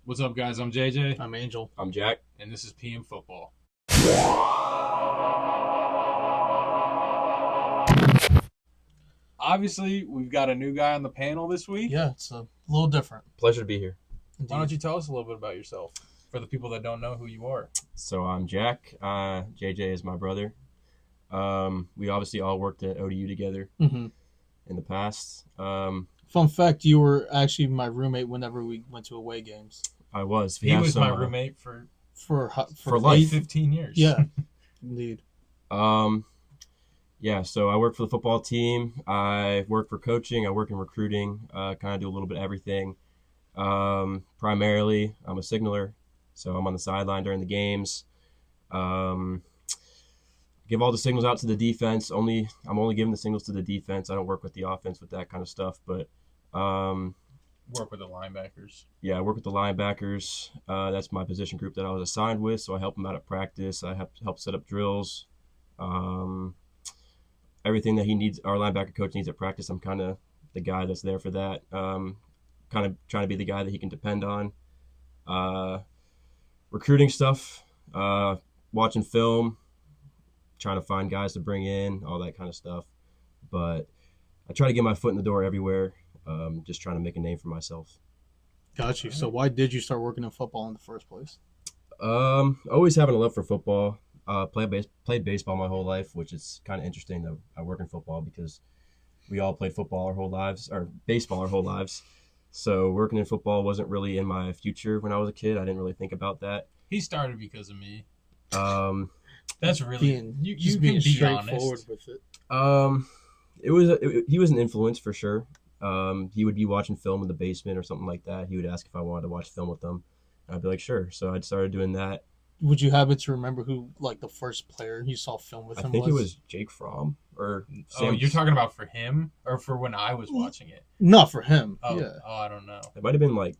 What's up, guys? I'm JJ. I'm Angel. I'm Jack. And this is PM Football. Obviously, we've got a new guy on the panel this week. Yeah, it's a little different. Pleasure to be here. Why don't you tell us a little bit about yourself for the people that don't know who you are? So I'm Jack. JJ is my brother. We obviously all worked at ODU together in the past. Fun fact, you were actually my roommate whenever we went to away games. I was. He was my roommate for life. 15 years. Yeah, indeed. Yeah, so I work for the football team. I work for coaching. I work in recruiting. Kind of do a little bit of everything. Primarily, I'm a signaler, so I'm on the sideline during the games. Give all the signals out to the defense. I'm only giving the signals to the defense. I don't work with the offense with that kind of stuff, but work with the linebackers. Yeah, I work with the linebackers. That's my position group that I was assigned with, so I help them out at practice. I help set up drills. Everything that our linebacker coach needs at practice, I'm kind of the guy that's there for that. Kind of trying to be the guy that he can depend on. Recruiting stuff, watching film, trying to find guys to bring in, all that kind of stuff. But I try to get my foot in the door everywhere, just trying to make a name for myself. Got you. So why did you start working in football in the first place? Always having a love for football. Played baseball my whole life, which is kind of interesting that I work in football because we all played football our whole lives, or baseball our whole lives. So working in football wasn't really in my future when I was a kid. I didn't really think about that. He started because of me. That's really you can being be straightforward honest with it. He was an influence for sure. He would be watching film in the basement or something like that. He would ask if I wanted to watch film with him. I'd be like, sure. So I started doing that. Would you happen to remember who, like, the first player you saw film with him was? I think it was Jake Fromm or Sam. Oh, you're talking about for him or for when I was watching it? Not for him. Oh, yeah. Oh, I don't know. It might have been like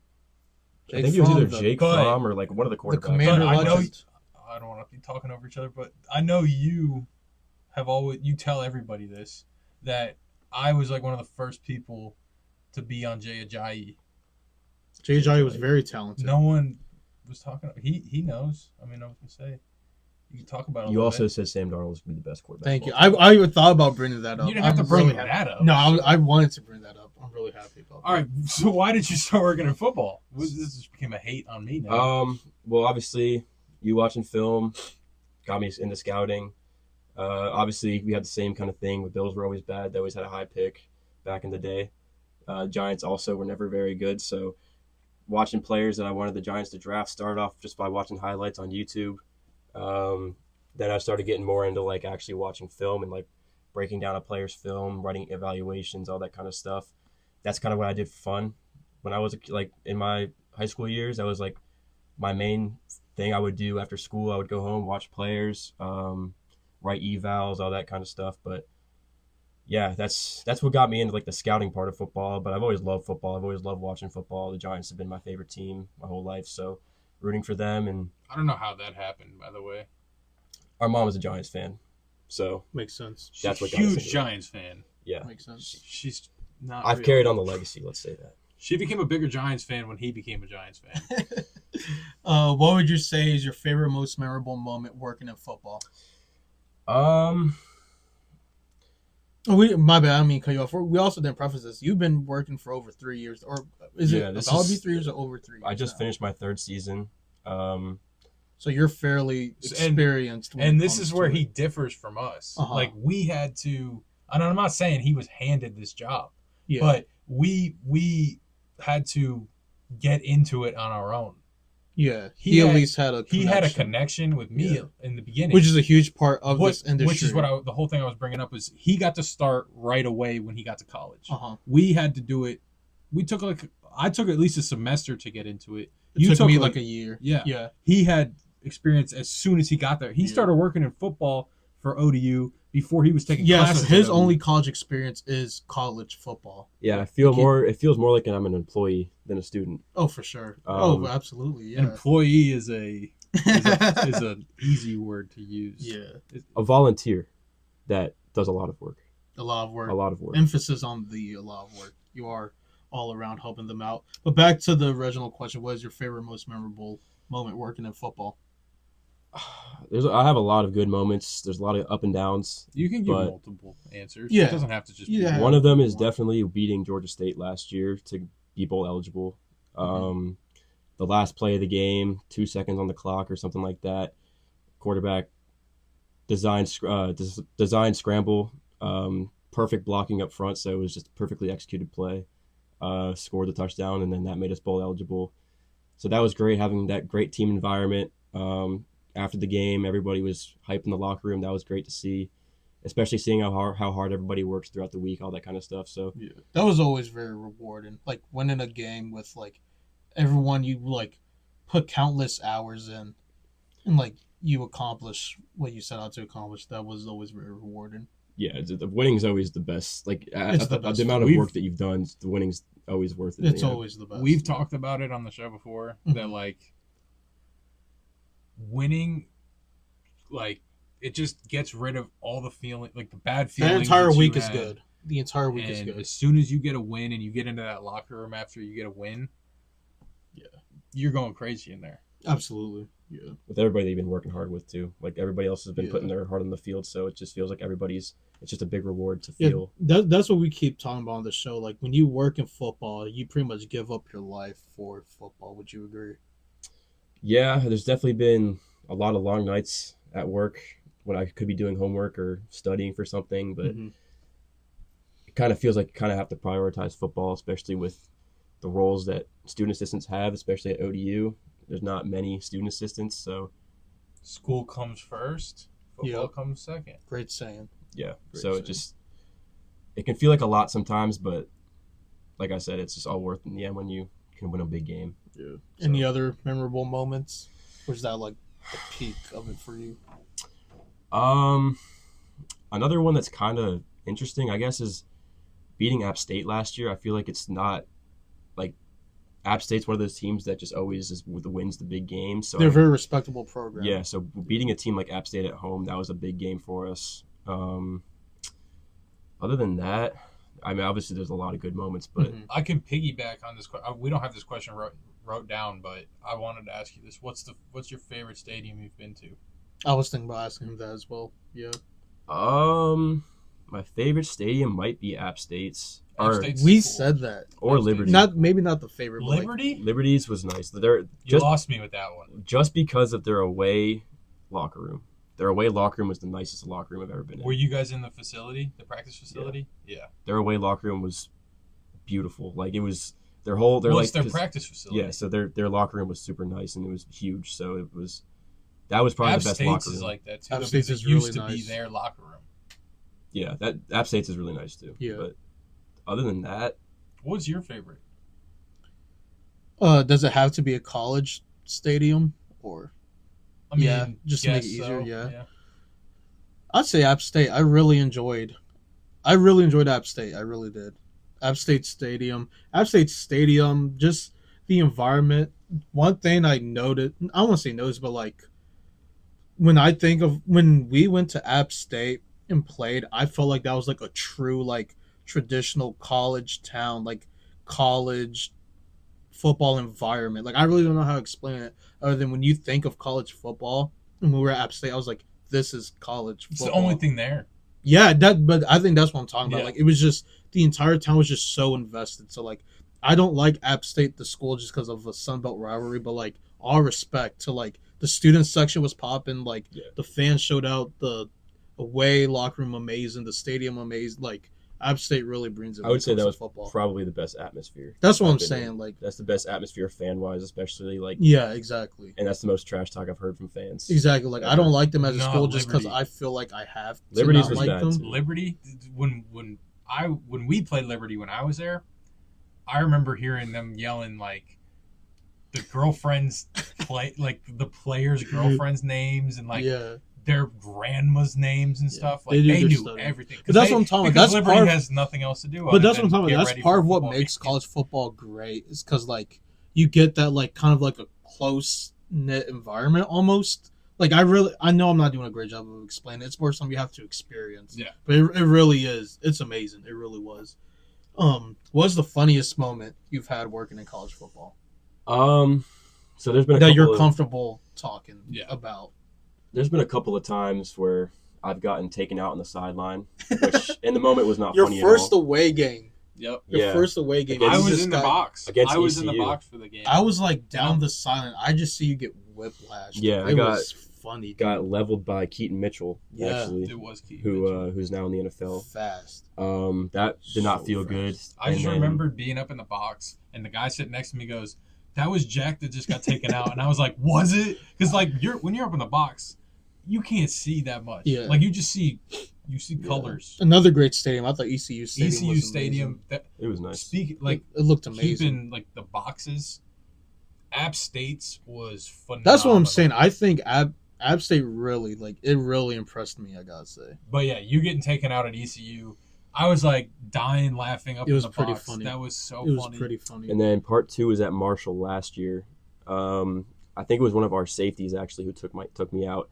Jake I think it was Fromm, either Jake Fromm or like one of the quarterbacks. The Commander I Legend. I don't want to be talking over each other, but I know you tell everybody this, that I was like one of the first people to be on Jay Ajayi. Jay Ajayi was very talented. No one was talking. He knows. I mean, I was gonna say you can talk about it. You also said Sam Darnold was going to be the best quarterback. Thank you. I even thought about bringing that up. You didn't have to bring that up. No, I wanted to bring that up. I'm really happy about that. All right. So why did you start working in football? This just became a hate on me now. Well, obviously, you watching film got me into scouting. Obviously, we had the same kind of thing. The Bills were always bad. They always had a high pick back in the day. Giants also were never very good. So watching players that I wanted the Giants to draft started off just by watching highlights on YouTube. Then I started getting more into like actually watching film and like breaking down a player's film, writing evaluations, all that kind of stuff. That's kind of what I did for fun. When I was like in my high school years, that was like my main thing I would do after school. I would go home, watch players, write evals, all that kind of stuff. But yeah, that's what got me into like the scouting part of football. But I've always loved football. I've always loved watching football. The Giants have been my favorite team my whole life. So rooting for them. And I don't know how that happened, by the way. Our mom is a Giants fan, so makes sense. That's what huge Giants fan. Yeah, makes sense. She's not. I've carried on the legacy. Let's say that. She became a bigger Giants fan when he became a Giants fan. What would you say is your favorite, most memorable moment working in football? My bad. I mean, cut you off. We also didn't preface this. You've been working for over 3 years, or is it about to be 3 years or over 3 years? I just finished my third season. So you're fairly experienced. And this is where he differs from us. Uh-huh. Like we had to, and I'm not saying he was handed this job, yeah. but we had to get into it on our own. Yeah, he at least had a connection. He had a connection with me in the beginning, which is a huge part of this industry. Which is what the whole thing I was bringing up was he got to start right away when he got to college. Uh-huh. We had to do it. I took at least a semester to get into it. It took me like a year. Yeah. He had experience as soon as he got there. He started working in football for ODU before he was taking classes. So his only college experience is college football. Yeah, it feels more like I'm an employee than a student. Oh, for sure. Absolutely. Yeah. An employee is an easy word to use. Yeah. A volunteer that does a lot of work. A lot of work. A lot of work. Emphasis on the a lot of work. You are all around helping them out. But back to the original question: what is your favorite, most memorable moment working in football? I have a lot of good moments. There's a lot of up and downs. You can give but multiple answers. Yeah. It doesn't have to just Yeah. be one of them is definitely beating Georgia State last year to be bowl eligible. The last play of the game, 2 seconds on the clock or something like that. Quarterback design scramble, perfect blocking up front, so it was just a perfectly executed play. Scored the touchdown, and then that made us bowl eligible. So that was great, having that great team environment. After the game, everybody was hyped in the locker room. That was great to see, especially seeing how hard everybody works throughout the week, all that kind of stuff. So yeah, that was always very rewarding. Like winning a game with like everyone you like put countless hours in, and like you accomplish what you set out to accomplish. That was always very rewarding. Yeah, the winning is always the best. Like the amount of work that you've done, the winning's always worth it. It's always the best. We've talked about it on the show before that like winning, like it just gets rid of all the feeling, like the bad feelings. The entire week is good. The entire week is good. As soon as you get a win and you get into that locker room after you get a win, yeah, you're going crazy in there. Absolutely. Yeah. With everybody they've been working hard with too. Like everybody else has been putting their heart on the field, so it just feels like it's just a big reward to feel. Yeah, that's what we keep talking about on the show. Like when you work in football, you pretty much give up your life for football. Would you agree? Yeah, there's definitely been a lot of long nights at work when I could be doing homework or studying for something, but it kind of feels like you kind of have to prioritize football, especially with the roles that student assistants have, especially at ODU. There's not many student assistants, so school comes first, football comes second. Great saying. Yeah, so it can feel like a lot sometimes, but like I said, it's just all worth it in the end when you can win a big game. Yeah. So. Any other memorable moments? Or is that like the peak of it for you? Another one that's kind of interesting, I guess, is beating App State last year. I feel like it's not like App State's one of those teams that just always wins the big games. So they're a very respectable program. Yeah, so beating a team like App State at home, that was a big game for us. Other than that, I mean, obviously there's a lot of good moments, but I can piggyback on this. We don't have this question wrote down, but I wanted to ask you this: what's your favorite stadium you've been to? I was thinking about asking him that as well. Yeah. My favorite stadium might be App State's. We said that. Or Liberty. Maybe not the favorite. Liberty? Like, Liberty's was nice. You lost me with that one. Just because of their away locker room. Their away locker room was the nicest locker room I've ever been in. Were you guys in the facility, the practice facility? Yeah. Their away locker room was beautiful. Like it was their practice facility. Yeah, so their locker room was super nice and it was huge. So that was probably the best locker room. Is like that too. App State's is really nice. Be their locker room. Yeah, that App State's is really nice too. Yeah. But other than that, what's your favorite? Does it have to be a college stadium or? I mean, just to make it easier. So. Yeah. I'd say App State. I really enjoyed App State. I really did. App State Stadium, just the environment. One thing I noted, I don't want to say noticed, but like when I think of when we went to App State and played, I felt like that was like a true like traditional college town, like college football environment. Like I really don't know how to explain it other than when you think of college football and when we were at App State, I was like, this is college football. It's the only thing there. Yeah, but I think that's what I'm talking about. Like it was just the entire town was just so invested. So like I don't like App State the school just because of a Sunbelt rivalry, but like all respect to like the student section was popping, like the fans showed out, the away locker room amazing, the stadium amazing. Like App State really brings it. I would say that was football. Probably the best atmosphere. That's what I'm saying. Like that's the best atmosphere fan wise, especially like exactly. And that's the most trash talk I've heard from fans. Exactly. Like I don't like them as a school just because I feel like I have to not like them. Liberty, when we played Liberty when I was there, I remember hearing them yelling like the girlfriends like the players' girlfriends' names and like their grandma's names and stuff. Like they knew everything. But that's what I'm talking about. That's Liberty has nothing else to do. But that's what I'm talking about. That's part of what makes college football great. Is because like you get that like kind of like a close knit environment almost. Like I know I'm not doing a great job of explaining it. It's more something you have to experience. Yeah. But it really is. It's amazing. It really was. What's the funniest moment you've had working in college football So there's been a that couple you're of, comfortable talking Yeah. about? there's been a couple of times where I've gotten taken out on the sideline, which in the moment was not Your funny first at all. away game. Yep. Your Yeah. first away game. Against- I you was just in the got- box. against I was in the ECU. box for the game. I was like down Yeah. the sideline. I just see you get whiplashed. Yeah, I it got- was funny. Got leveled by Keaton Mitchell, Yeah. actually, It was Keaton Mitchell. who's now in the NFL. Fast. That did not So feel fast. good. I just And then- remembered being up in the box, and the guy sitting next to me goes, "That was Jack that just got taken out," and I was like, "Was it?" Because like when you're up in the box, you can't see that much. Yeah. Like you just see colors. Another great stadium. I thought ECU Stadium ECU was Stadium. That It was nice. speak like it looked amazing. keeping like the boxes. App State's was phenomenal. That's what I'm saying. I think App State really really impressed me. I gotta say. But yeah, you getting taken out at ECU, I was like dying laughing up It was in the pretty box. funny. That was so It was funny. pretty funny. And then part 2 was at Marshall last year. I think it was one of our safeties actually who took me out.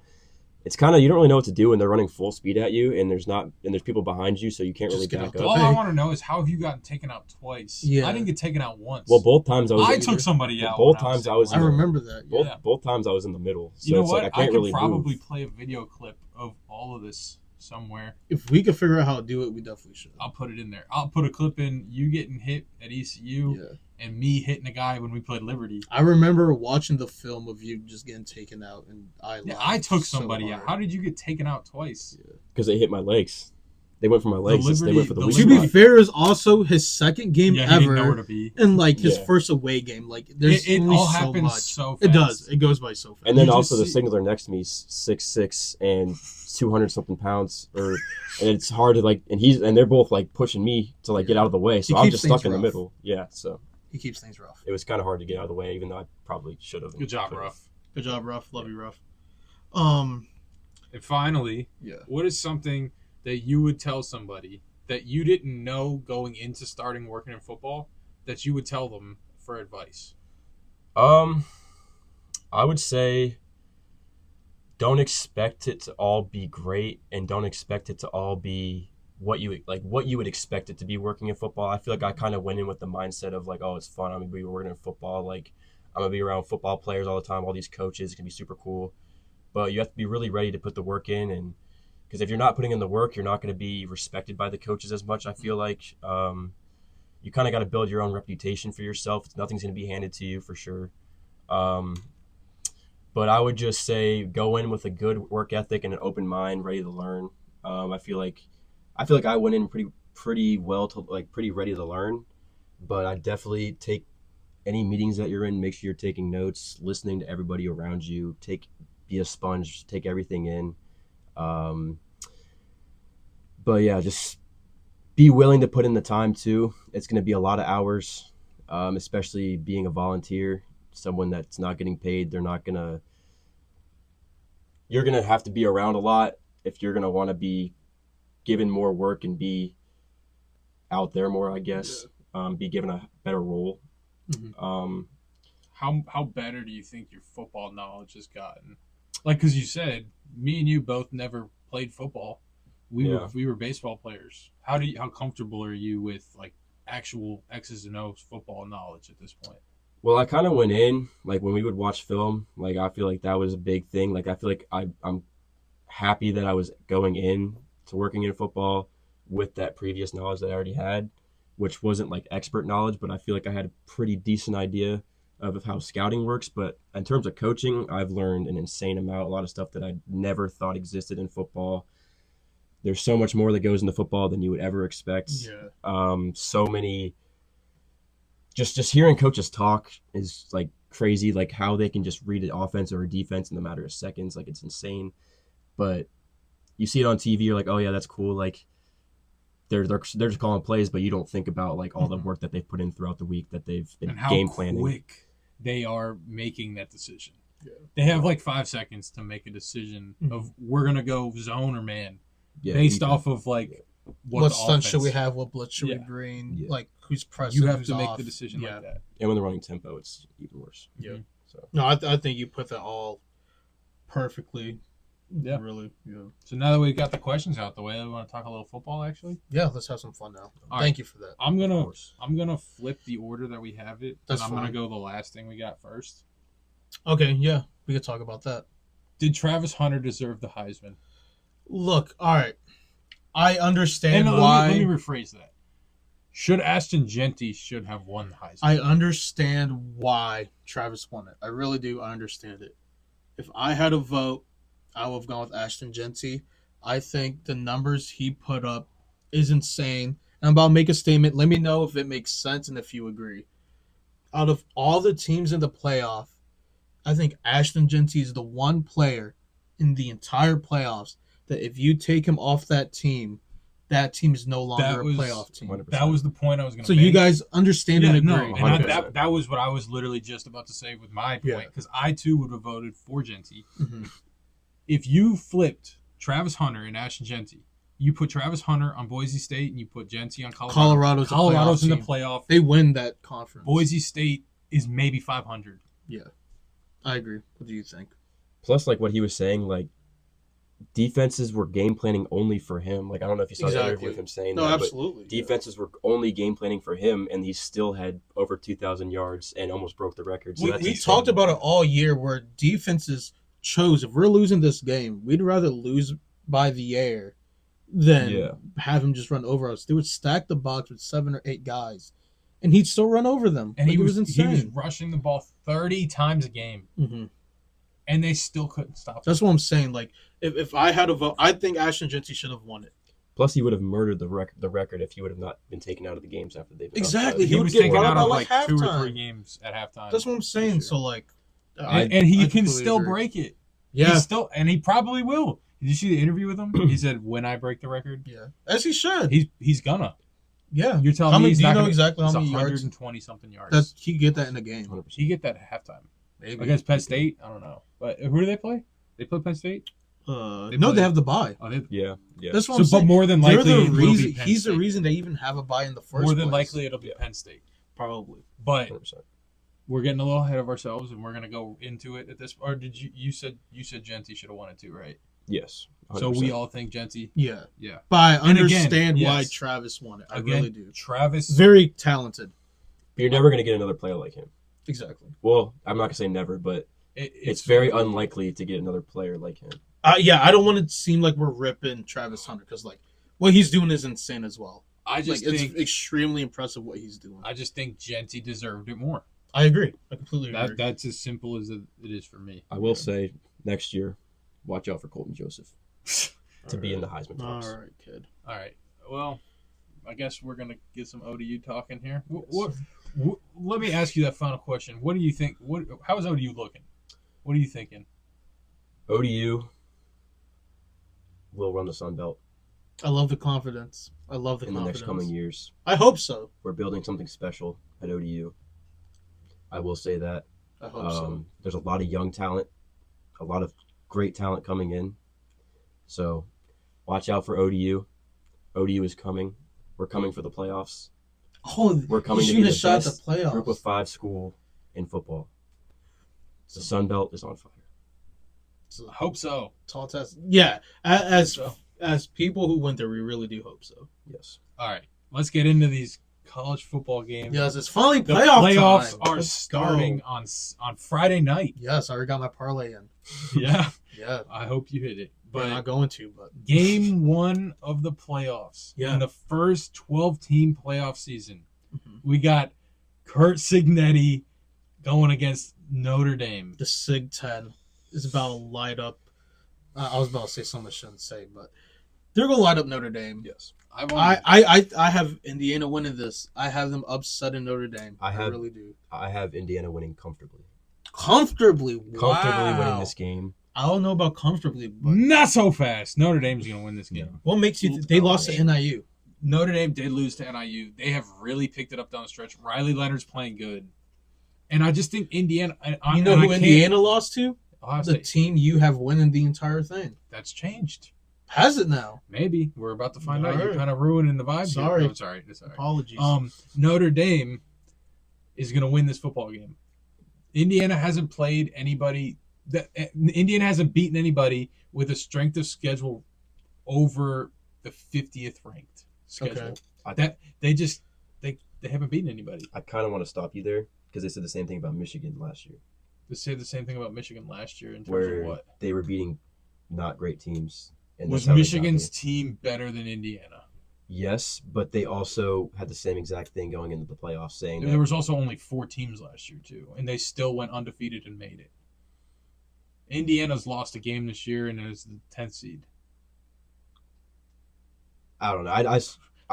It's kind of, you don't really know what to do when they're running full speed at you and there's people behind you, so you can't Just really get back out the up. All way. I want to know is how have you gotten taken out twice? Yeah. I didn't get taken out once. Well, both times I was. I took somebody out. Both when times I was I in the- remember that. Both Yeah. both times I was in the middle. So You know it's what? like I I can't could really probably move. play a video clip of all of this somewhere. If we could figure out how to do it, we definitely should. I'll put it in there. I'll put a clip in you getting hit at ECU Yeah. and me hitting a guy when we played Liberty. I remember watching the film of you just getting taken out, and Yeah, laughed I took so somebody out. hard. How did you get taken out twice? Because they hit my legs. They went for my legs. They went for the the weak To Liberty- be spot. fair, is also his second game Yeah, he didn't know where ever, to be. and like his Yeah. first away game. Like there's It only all so happens much. so fast. It does. It goes by so fast. And then You also just the see- signaler next to me is 6'6" and 200 something pounds, and it's hard to and they're both like pushing me to like get out of the way, so He I'm keeps just things stuck in the rough. middle. Yeah, so He keeps things rough. it was kind of hard to get out of the way, even though I probably should have. Good job, Ruff. Good job, Ruff. Love you, Ruff. And finally, Yeah. what is something that you would tell somebody that you didn't know going into starting working in football that you would tell them for advice? I would say don't expect it to all be great, and don't expect it to all be what you would expect it to be working in football. I feel like I kind of went in with the mindset of like, oh, it's fun. I'm gonna be working in football. Like, I'm gonna be around football players all the time. All these coaches, it's gonna be super cool. But you have to be really ready to put the work in, and because if you're not putting in the work, you're not going to be respected by the coaches as much. I feel like you kind of got to build your own reputation for yourself. Nothing's going to be handed to you for sure. But I would just say go in with a good work ethic and an open mind, ready to learn. I feel like I went in pretty well to pretty ready to learn, but I definitely take any meetings that you're in. Make sure you're taking notes, listening to everybody around you. Be a sponge, take everything in. But yeah, just be willing to put in the time too. It's going to be a lot of hours, especially being a volunteer, someone that's not getting paid. You're going to have to be around a lot if you're going to want to be given more work and be out there more, I guess. Be given a better role. Mhm. How better do you think your football knowledge has gotten? Like, because you said me and you both never played football. We were baseball players. How comfortable are you with like actual X's and O's football knowledge at this point? Well, I kind of went in like when we would watch film. Like I feel like that was a big thing. Like I feel like I'm happy that I was going in to working in football with that previous knowledge that I already had, which wasn't like expert knowledge, but I feel like I had a pretty decent idea of how scouting works. But in terms of coaching, I've learned an insane amount, a lot of stuff that I never thought existed in football. There's so much more that goes into football than you would ever expect. Yeah. So many. Just hearing coaches talk is like crazy. Like how they can just read an offense or a defense in a matter of seconds. Like it's insane. But you see it on TV, you're like, oh yeah, that's cool. Like they're just calling plays, but you don't think about like all the work that they've put in throughout the week, that they've been And how game planning. quick they are making that decision. Yeah. They have like 5 seconds to make a decision of we're gonna go zone or man, Yeah, based defense. off of like What the stunt should we offense- have? What blitz should Yeah. we bring? Yeah. Like who's pressing? You have who's to make off. the decision Yeah. like that. And when they're running tempo, it's even worse. Yeah. So No, I think you put that all perfectly. Yeah. Really. Yeah. So now that we've got the questions out the way, we want to talk a little football. Actually, Yeah. Let's have some fun now. All Thank you for that. I'm Of gonna course. flip the order that we have it. That's and I'm gonna fine. go the last thing we got first. Okay. Yeah. We could talk about that. Did Travis Hunter deserve the Heisman? Look. All right. I understand And why. let me rephrase that. Should Ashton Genty should have won the Heisman? I understand why Travis won it. I really do. I understand it. If I had a vote, I would have gone with Ashton Genty. I think the numbers he put up is insane. And I'm about to make a statement. Let me know if it makes sense and if you agree. Out of all the teams in the playoff, I think Ashton Genty is the one player in the entire playoffs that if you take him off that team is no longer a playoff team. 100%. That was the point I was going to So make. you guys understand and agree. No, and 100%. that was what I was literally just about to say with my Yeah. point, because I too would have voted for Genty. Mhm. If you flipped Travis Hunter and Ashton Genty, you put Travis Hunter on Boise State and you put Genty on Colorado. Colorado's in the team. playoff. They win that conference. Boise State is maybe 500. I agree. What do you think? Plus, like what he was saying, like defenses were game planning only for him. Like I don't know if you saw the Exactly. interview with him saying No, that, absolutely. but defenses were only game planning for him, and he still had over 2,000 yards and almost broke the record. So We that's we insane. talked about it all year where defenses chose, if we're losing this game, we'd rather lose by the air than Yeah. have him just run over us. They would stack the box with 7 or 8 guys, and he'd still run over them. And Like, he it was insane. rushing the ball 30 times a game, Mhm. and they still couldn't stop him. That's what I'm saying. Like, if I had a vote, I think Ashton Genty should have won it. Plus, he would have murdered the record if he would have not been taken out of the games after they've been Exactly. outside. He would was get taken brought out up of by, like like, 2 or halftime. 3 games at halftime. That's what I'm saying. Sure. So, like, and he I can completely still agree. break it. Yeah. And he probably will. Did you see the interview with him? He said, "When I break the record, Yeah. As he should. he's gonna." Yeah. You're telling How me many, he's do you not know gonna, exactly how it's many yards? 120 something yards. That he get that in a game. 100%. He get that at halftime Maybe. against Penn State. I don't know, but who do they play? They play Penn State. No, play- they have the bye. Oh, they, Yeah. That's what so, I'm saying. but more than They're likely, the it will reason. be Penn He's the State. reason they even have a bye in the first More place. than likely, it'll be Yeah. Penn State. Probably. But 100%. we're getting a little ahead of ourselves, and we're gonna go into it at this. Or did you said Genty should have won it too, right? Yes. 100%. So we all think Genty. Yeah. Yeah. But I And again, understand why yes. Travis won it. I Again, really do. Travis. Very talented. But you're never going to get another player like him. Exactly. Well, I'm not going to say never, but it's very unlikely to get another player like him. Yeah, I don't want it to seem like we're ripping Travis Hunter because, like, what he's doing is insane as well. I just Like, think it's extremely impressive what he's doing. I just think Genty deserved it more. I agree. I completely agree. That's as simple as it is for me. I will say next year, watch out for Colton Joseph to be in the Heisman All talks. right, kid. All right. Well, I guess we're gonna get some ODU talking here. Let me ask you that final question. What do you think? How is ODU looking? What are you thinking? ODU will run the Sun Belt I love the confidence. I love the in the confidence. next coming years. I hope so. We're building something special at ODU. I will say that. I hope so. There's a lot of young talent, a lot of great talent coming in. So watch out for ODU. ODU is coming. We're coming for the playoffs. Oh, We're coming to shooting be a the shot at best the playoffs. Group of 5 school in football. The Sun Belt is on fire. I hope so. Tall test. Yeah, as So. as people who went there, we really do hope so. Yes. All right. Let's get into these college football games. Yes, it's finally The playoffs time. are Let's starting go. on Friday night. Yes, I already got my parlay in. Yeah. Yeah, I hope you hit it. we're But not going to, but game 1 of the playoffs. Yeah. In the first 12-team playoff season, Mhm. we got Kurt Signetti going against Notre Dame. the Sig 10 is about to light up. I was about to say something I shouldn't say, but they're gonna light up Notre Dame. Yes. I have Indiana winning this. I have them upsetting Notre Dame. I really do. I have Indiana winning comfortably. Comfortably Winning wow. this game. I don't know about comfortably, but Not so fast. Notre Dame's going to win this game. what makes you? They lost to NIU. Notre Dame did lose to NIU. They have really picked it up down the stretch. Riley Leonard's playing good. And I just think Indiana... You know who Indiana lost to? Ohio The State. team you have winning the entire thing. That's changed. Has it now? Maybe. We're about to find out. All You're right. kind of ruining the vibe. Sorry. Here. No, it's all right. It's all right. Apologies. Notre Dame is going to win this football game. Indiana hasn't played anybody Indiana hasn't beaten anybody with a strength of schedule over the 50th ranked schedule. Okay. That they haven't beaten anybody. I kind of want to stop you there because they said the same thing about Michigan last year. They said the same thing about Michigan last year in terms where of what? They were beating not great teams. And Was that's how they got Michigan's there. team better than Indiana? Yes, but they also had the same exact thing going into the playoffs, saying There that was also only 4 teams last year too, and they still went undefeated and made it. Indiana's lost a game this year and is the 10th seed. I don't know.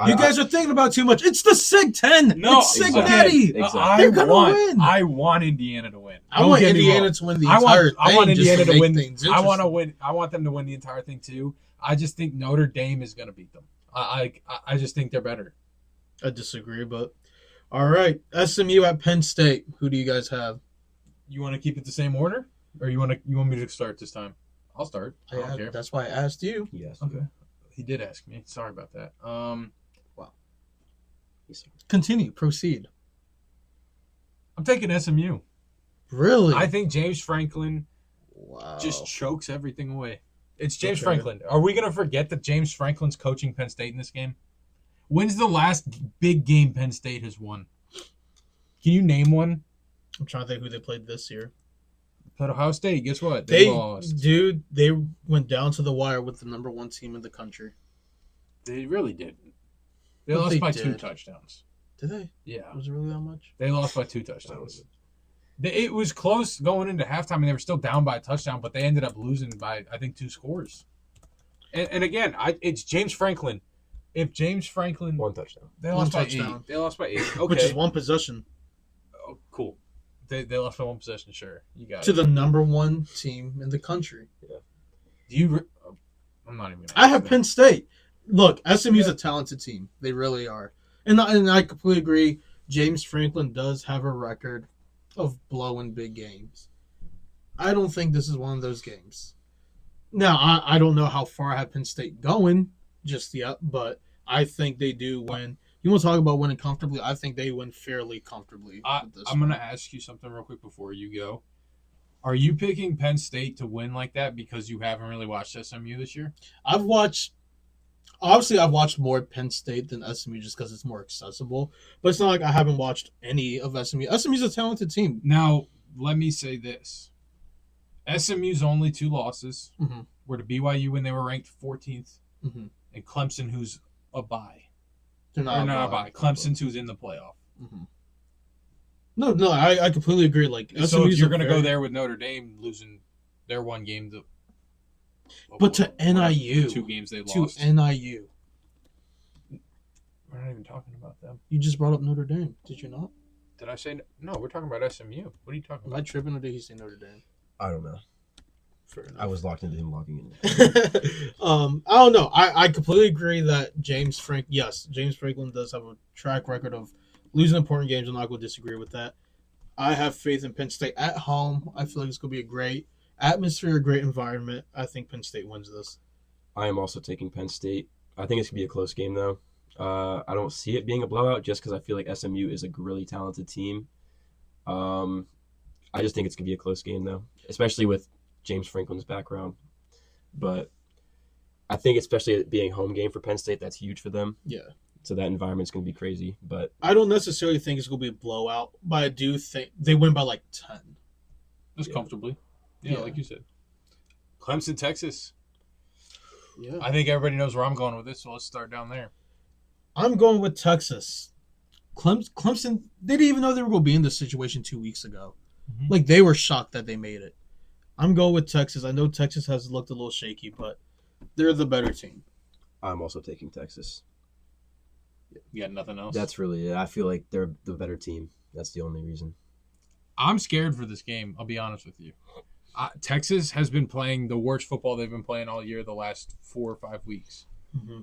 You guys are thinking about it too much. It's the Sig 10. No, it's Sig exactly. Natty. Exactly. They're gonna win. I want Indiana to win. I want Don't get me Indiana wrong. to win the I entire thing. want Indiana just to to make win. things I want to interesting. win. I want them to win the entire thing too. I just think Notre Dame is going to beat them. I just think they're better. I disagree, but all right. SMU at Penn State. Who do you guys have? You want to keep it the same order, or you want me to start this time? I'll start. I don't care. That's why I asked you. Yes. Okay. He did ask me. Sorry about that. Continue. Proceed. I'm taking SMU. Really? I think James Franklin Wow. just chokes everything away. It's James Okay. Franklin. Are we going to forget that James Franklin's coaching Penn State in this game? When's the last big game Penn State has won? Can you name one? I'm trying to think who they played this year. Played Ohio State. Guess what? They lost. Dude, they went down to the wire with the number 1 team in the country. They really didn't. They But lost they by did. 2 touchdowns. Did they? Yeah. Was it really that much? They lost by 2 touchdowns. It was close going into halftime, and they were still down by a touchdown, but they ended up losing by, I think, 2 scores. And again, it's James Franklin. If James Franklin... 1 touchdown. They One lost by touchdown. 8. They lost by 8. Okay. Which is 1 possession. Oh, cool. They lost by 1 possession, sure. You got To it. the number 1 team in the country. Do you... I'm not even going to I have Penn State. Look, SMU's a talented team. They really are. And I completely agree. James Franklin does have a record of blowing big games. I don't think this is one of those games. Now, I don't know how far I have Penn State going just yet, but I think they do win. You want to talk about winning comfortably? I think they win fairly comfortably. I'm going to ask you something real quick before you go. Are you picking Penn State to win like that because you haven't really watched SMU this year? I've watched more Penn State than SMU just because it's more accessible. But it's not like I haven't watched any of SMU. SMU's a talented team. Now, let me say this. SMU's only 2 losses Mm-hmm. were to BYU when they were ranked 14th, Mm-hmm. and Clemson, who's a bye. They're Or not a bye. Clemson's who's in the playoff. Mm-hmm. No, I completely agree. Like, So if SMU's you're a going to very- go there with Notre Dame losing their 1 game, But to NIU. 2 games they to lost. NIU. We're not even talking about them. You just brought up Notre Dame, did you not? Did I say no? We're talking about SMU. What are you talking Am I about? tripping or did he say Notre Dame? I don't know. Fair enough. I was locked into him logging in. I don't know. I completely agree that James Franklin does have a track record of losing important games. I'm not going to disagree with that. I have faith in Penn State at home. I feel like it's going to be a great atmosphere, a great environment. I think Penn State wins this. I am also taking Penn State. I think it's going to be a close game, though. I don't see it being a blowout just because I feel like SMU is a really talented team. I just think it's going to be a close game, though, especially with James Franklin's background. But I think especially it being a home game for Penn State, that's huge for them. Yeah. So that environment's going to be crazy. But I don't necessarily think it's going to be a blowout, but I do think they win by like 10. Just Yeah. comfortably. Yeah, like you said. Clemson, Texas. Yeah. I think everybody knows where I'm going with this, so let's start down there. I'm going with Texas. Clemson, they didn't even know they were going to be in this situation 2 weeks ago. Mhm. Like, they were shocked that they made it. I'm going with Texas. I know Texas has looked a little shaky, but they're the better team. I'm also taking Texas. You got nothing else? That's really it. I feel like they're the better team. That's the only reason. I'm scared for this game, I'll be honest with you. Texas has been playing the worst football they've been playing all year the last 4 or 5 weeks. Mm-hmm.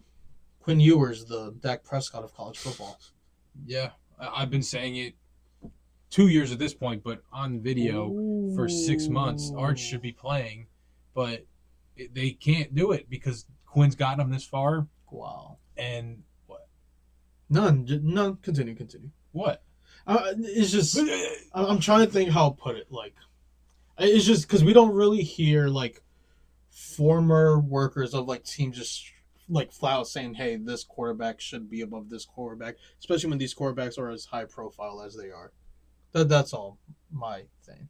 Quinn Ewers, the Dak Prescott of college football. Yeah, I've been saying it 2 years at this point, but on video for 6 months. Arch should be playing, but they can't do it because Quinn's gotten them this far. Wow. And what? None. Continue. What? It's just, I'm trying to think how I'll put it. Like, It's just because we don't really hear like former workers of like teams just like flat out saying, "Hey, this quarterback should be above this quarterback," especially when these quarterbacks are as high profile as they are. That's all my thing.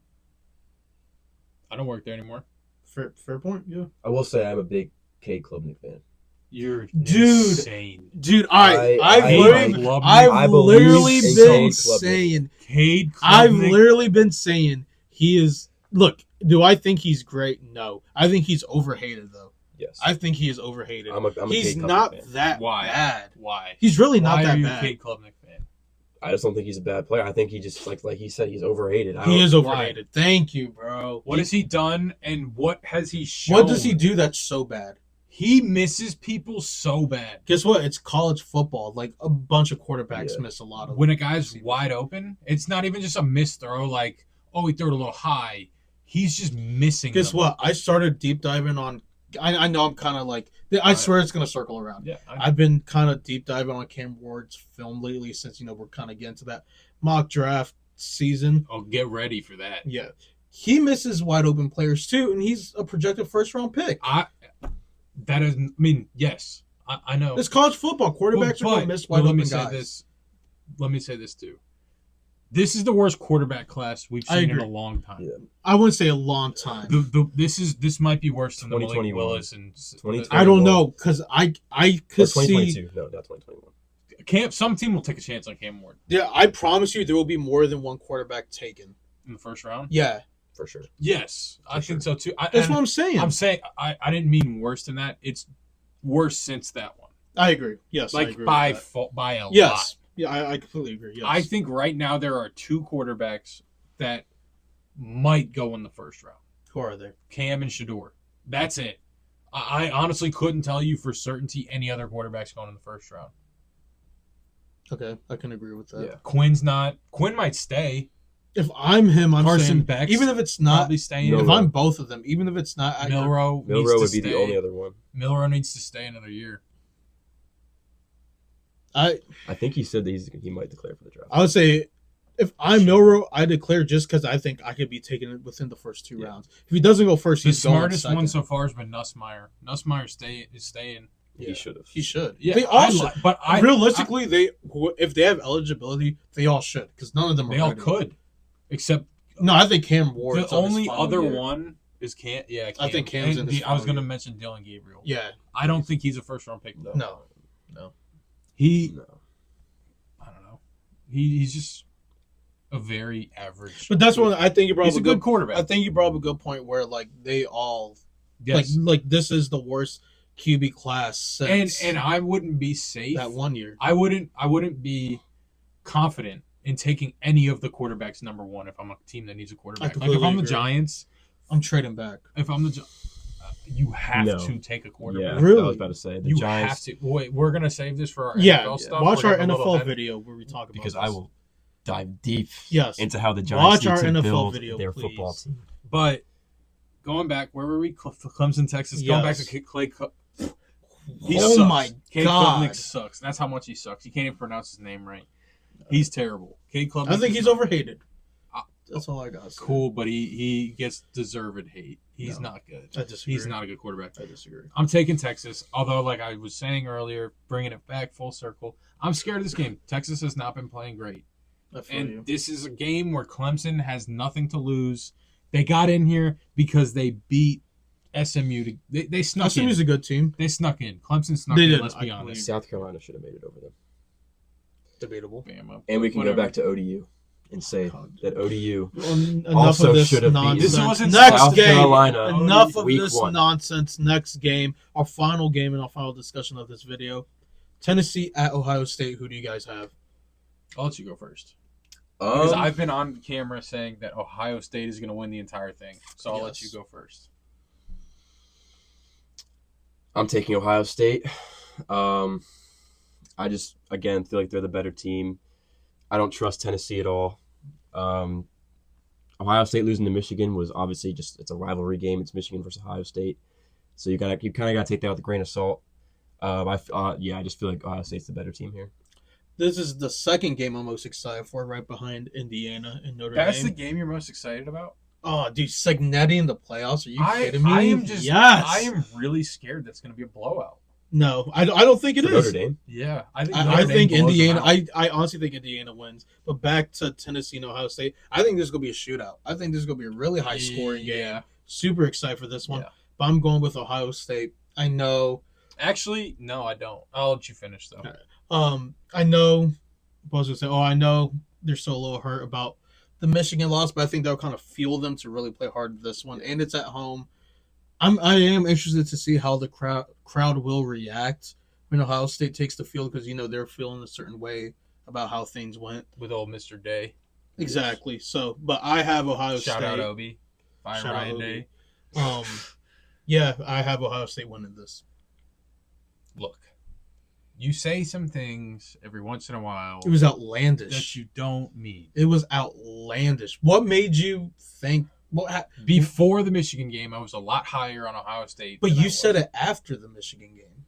I don't work there anymore. Fair point. Yeah. I will say I'm a big Cade Klubnik fan. You're Dude. insane. Dude, I I've believe literally in been Cade Klubnik. saying, Cade I've Klubnik. literally been saying he is. Look, do I think he's great? No, I think he's overhated though. Yes. I think he is overhated. I'm a He's Cade Klubnik not fan. that Why? bad. Why? He's really not Why that are you bad. a Cade Klubnik fan? I just don't think he's a bad player. I think he just like he said, he's overhated. He is overhated. Thank you, bro. What has he done, and what has he shown? What does he do that's so bad? He misses people so bad. Guess what? It's college football. Like a bunch of quarterbacks Yeah. miss a lot of. When a guy's wide open, it's not even just a missed throw. Like, oh, he threw it a little high. He's just missing. Guess them. what? I started deep diving on. I know I'm kind of like. I swear it's gonna circle around. Yeah, I've been kind of deep diving on Cam Ward's film lately since we're kind of getting to that mock draft season. Oh, get ready for that. Yeah, he misses wide open players too, and he's a projected first round pick. That is, I mean, yes, I know. It's college football. Quarterbacks are gonna miss wide open guys. Let me say this too. This is the worst quarterback class we've I seen in agree. a long time. Yeah. I wouldn't say a long time. This might be worse than the Malik 2021. Willis and 2021. I don't know because I could see. 2022. No, not 2021. Some team will take a chance on Cam Ward Yeah, I promise you there will be more than one quarterback taken. in the first round. Yeah, For sure. Yes, I For think so too. that's what I'm saying. I'm saying I didn't mean worse than that. It's worse since that one. I agree. Yes, I Like agree by with that. by a lot. Yes. Yeah, I completely agree. Yes. I think right now there are two quarterbacks that might go in the first round. Who are they? Cam and Shador. That's it. I honestly couldn't tell you for certainty any other quarterbacks going in the first round. Okay, I can agree with that. Yeah. Quinn might stay. If I'm him, I'm Carson saying Beck's even if it's not, Probably staying. No. if I'm both of them, even if it's not, Milroe needs Milroe to would be stay. the only other one. Milroe needs to stay another year. I think he said that he might declare for the draft. would say if I'm Milroe, I declare just because I think I could be taken within the first two rounds. If he doesn't go first, The he's going smartest second. one so far has been Nussmeier. Nussmeier is staying. He should have. He should. Yeah, They all should. but Realistically, if they have eligibility, they all should because none of them are they all ready. could, except No, I think Cam Ward. the only other one is Cam. Yeah, Cam. I think Cam's in his I was final going to year. mention Dylan Gabriel. Yeah. I don't think he's a first round pick. Though. No. He. No. I don't know. He's just a very average. But that's one I think you brought He's up a good quarterback. I think you brought up a good point where like they all Yes. like this is the worst QB class since and I wouldn't be safe that 1 year. I wouldn't be confident in taking any of the quarterbacks number one if I'm a team that needs a quarterback. Like if completely I'm the agree. Giants, I'm trading back. if I'm the you have No. to take a quarterback. Yeah, Really? I was about to say the You Giants have to. Wait, we're gonna save this for our Yeah, NFL stuff. watch We're our getting a little NFL ahead. video where we talk about because this. I will dive deep Yes. into how the Giants Watch our need to NFL build video, their please. football team. But going back, where were we? Clemson, Texas. Going back Yes. to Clay. He sucks. my Cade God. Klubnik sucks. That's how much he sucks. You can't even pronounce his name right. He's terrible. Cade Klubnik. I think is he's not- overhated. That's all I got. Cool, but he gets deserved hate. He's No. not good. I disagree. He's not a good quarterback. I disagree. I'm taking Texas. Although, like I was saying earlier, bringing it back full circle, I'm scared of this game. Texas has not been playing great. I feel And you. this is a game where Clemson has nothing to lose. They got in here because they beat SMU. They snuck SMU's in. a good team. They snuck in. Clemson snuck They in, did. let's be I honest. South Carolina should have made it over them. Debatable. Bama. And we can Whatever. go back to ODU and say that ODU Enough Also of this should have beaten nonsense. This wasn't Next South game. Carolina Enough of week this 1. nonsense. Next game, our final game and our final discussion of this video. Tennessee at Ohio State. Who do you guys have? I'll let you go first. Because Um, I've been on camera saying that Ohio State is going to win the entire thing. So I'll let you Yes. go first. I'm taking Ohio State. I just, again, feel like they're the better team. I don't trust Tennessee at all. Ohio State losing to Michigan was obviously just, it's a rivalry game. It's Michigan versus Ohio State. So you kind of got to take that with a grain of salt. I just feel like Ohio State's the better team here. This is the second game I'm most excited for, right behind Indiana and Notre That's the Dame. game you're most excited about? Oh, dude, Signetti in the playoffs? Are you kidding me? I am just. Yes. I am really scared that's going to be a blowout. No, I don't think it For is. Notre Dame. Yeah, I Notre Dame think blows them Indiana. out. I honestly think Indiana wins. But back to Tennessee and Ohio State, I think this is gonna be a shootout. I think this is gonna be a really high scoring game. Yeah. Super excited for this one. Yeah. But I'm going with Ohio State. I know. Actually, no, I don't. I'll let you finish though. I know. I was gonna say, I know they're still a little hurt about the Michigan loss, but I think that'll kind of fuel them to really play hard this one. And it's at home. I am interested to see how the crowd will react when Ohio State takes the field because they're feeling a certain way about how things went With old Mr. Day. exactly. So, but I have Ohio Shout State. out Obi. Fire Shout out Ryan Obi. Day. Yeah, I have Ohio State winning this. Look, you say some things every once in a while It was outlandish. that you don't mean. It was outlandish. What made you think? Before the Michigan game, I was a lot higher on Ohio State. But you said it after the Michigan game.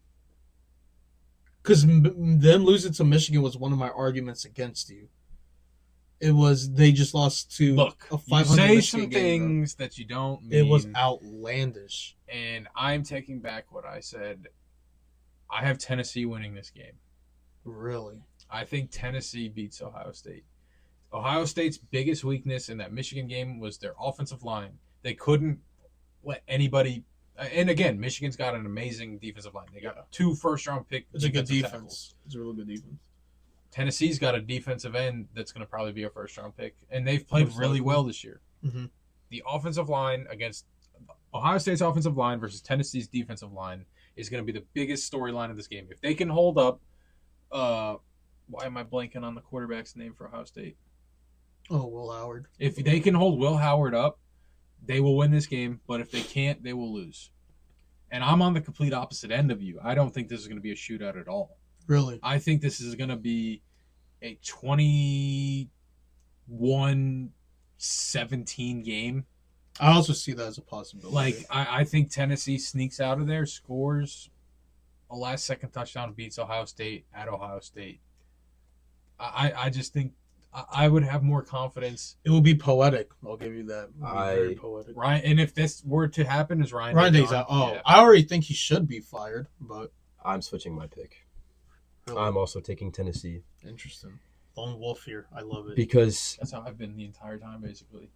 Because them losing to Michigan was one of my arguments against you. It was they just lost to Look, a you 500 say Michigan some game, bro. things that you don't mean. It was outlandish. And I'm taking back what I said. I have Tennessee winning this game. Really? I think Tennessee beats Ohio State. Ohio State's biggest weakness in that Michigan game was their offensive line. They couldn't let anybody. And again, Michigan's got an amazing defensive line. They got 2 first-round pick. It's a good defensive defense. tackles. It's a really good defense. Tennessee's got a defensive end that's going to probably be a first-round pick, and they've played Most really likely. well this year. Mm-hmm. The offensive line against Ohio State's offensive line versus Tennessee's defensive line is going to be the biggest storyline of this game. If they can hold up, why am I blanking on the quarterback's name for Ohio State? Oh, Will Howard. If they can hold Will Howard up, they will win this game. But if they can't, they will lose. And I'm on the complete opposite end of you. I don't think this is going to be a shootout at all. Really? I think this is going to be a 21-17 game. I also see that as a possibility. Like, I think Tennessee sneaks out of there, scores a last-second touchdown, beats Ohio State at Ohio State. I just think I would have more confidence. It will be poetic. I'll give you that. It will be very poetic. Ryan, and if this were to happen, is Ryan Day's gone? out. Oh, Yeah. I already think he should be fired, but I'm switching my pick. really I'm also taking Tennessee interesting. Lone Wolf here. I love it. because That's how I've been the entire time, basically.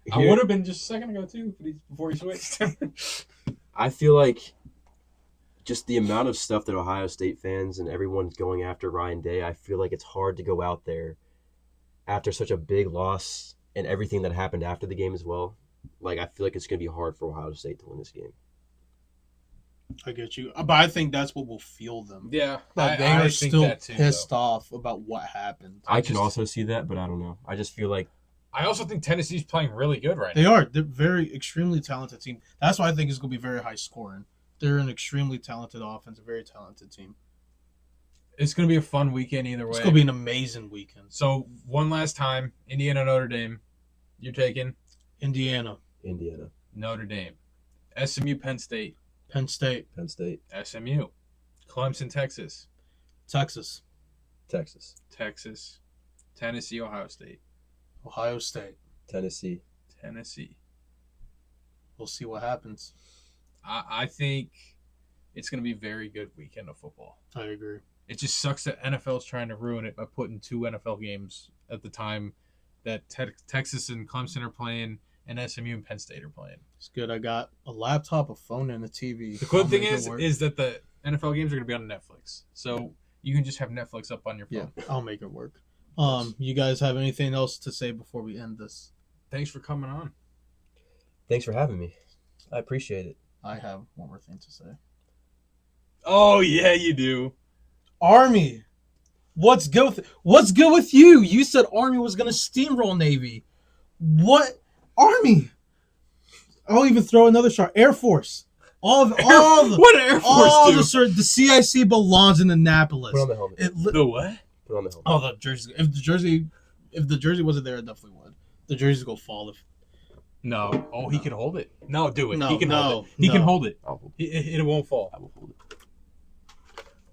here, I would have been just a second ago, too, before he switched. I feel like just the amount of stuff that Ohio State fans and everyone's going after Ryan Day, I feel like it's hard to go out there after such a big loss and everything that happened after the game as well. Like, I feel like it's going to be hard for Ohio State to win this game. I get you, but I think that's what will fuel them. Yeah. That they I are think still that too, pissed though. off about what happened. I can also see that, but I don't know. I just feel like I also think Tennessee's playing really good right They now. are. They're very extremely talented team. That's why I think it's going to be very high scoring. They're an extremely talented offense, a very talented team. It's going to be a fun weekend either way. It's going to be an amazing weekend. So, one last time, Indiana, Notre Dame. You're taking Indiana, Indiana, Notre Dame. SMU, Penn State. Penn State, Penn State, SMU. Clemson, Texas. Texas, Texas, Texas. Tennessee, Ohio State. Ohio State. Tennessee. Tennessee. We'll see what happens. I think it's going to be a very good weekend of football. I agree. It just sucks that NFL's trying to ruin it by putting 2 NFL games at the time that Texas and Clemson are playing and SMU and Penn State are playing. It's good. I got a laptop, a phone, and a TV. The good I'll thing make it is work. that the NFL games are going to be on Netflix. So you can just have Netflix up on your phone. Yeah, I'll make it work. You guys have anything else to say before we end this? Thanks for coming on. Thanks for having me. I appreciate it. I have one more thing to say. Oh, yeah, you do. Army, what's good with you? You said Army was gonna steamroll Navy. What Army? I'll even throw another shot. Air Force. All the What Air Force do? the CIC belongs in Annapolis. Put on the helmet. The what? Put on the helmet. Oh, the jersey. If the jersey wasn't there, it definitely would. The jersey's gonna fall if. No. Oh, he can hold it. No, do it. No, he can hold no, it. He can no. hold it. I'll hold It won't fall. I will hold it.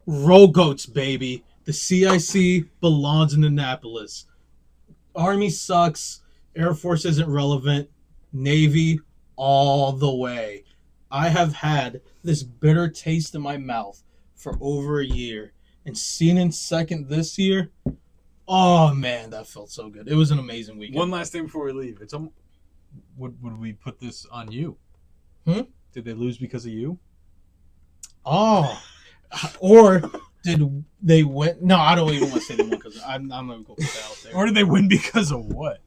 Roll goats, baby. The CIC belongs in Annapolis. Army sucks. Air Force isn't relevant. Navy all the way. I have had this bitter taste in my mouth for over a year, and seeing in second this year, oh man, that felt so good. It was an amazing weekend. One last thing before we leave. Would we put this on you? Hmm? Did they lose because of you? Oh, or did they win? No, I don't even want to say they won because I'm not going to go out there. Or did they win because of what?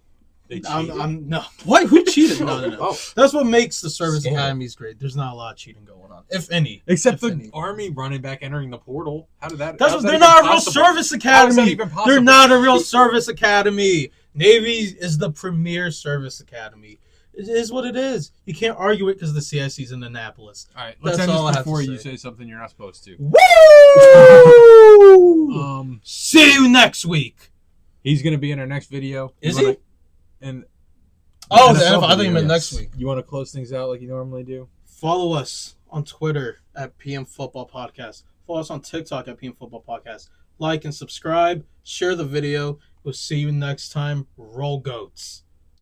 They cheated. No. What? Who cheated? No. Oh, That's what makes the service Scandal. academies great. There's not a lot of cheating going on, if any. Except if the any. Army running back entering the portal. How did that? That's how's what, that they're even not a real possible? service How is that academy. even possible? They're not a real service academy. Navy is the premier service academy. It is what it is. You can't argue it because the CIC's in Annapolis. All right, let's That's end all I this have to before you say. say something you're not supposed to. Woo! See you next week. He's gonna be in our next video. Is You wanna- he? And Oh, the NFL NFL. I think you meant video, next yes. week. you want to close things out like you normally do? Follow us on Twitter at PM Football Podcast. Follow us on TikTok at PM Football Podcast. Like and subscribe. Share the video. We'll see you next time. Roll Goats.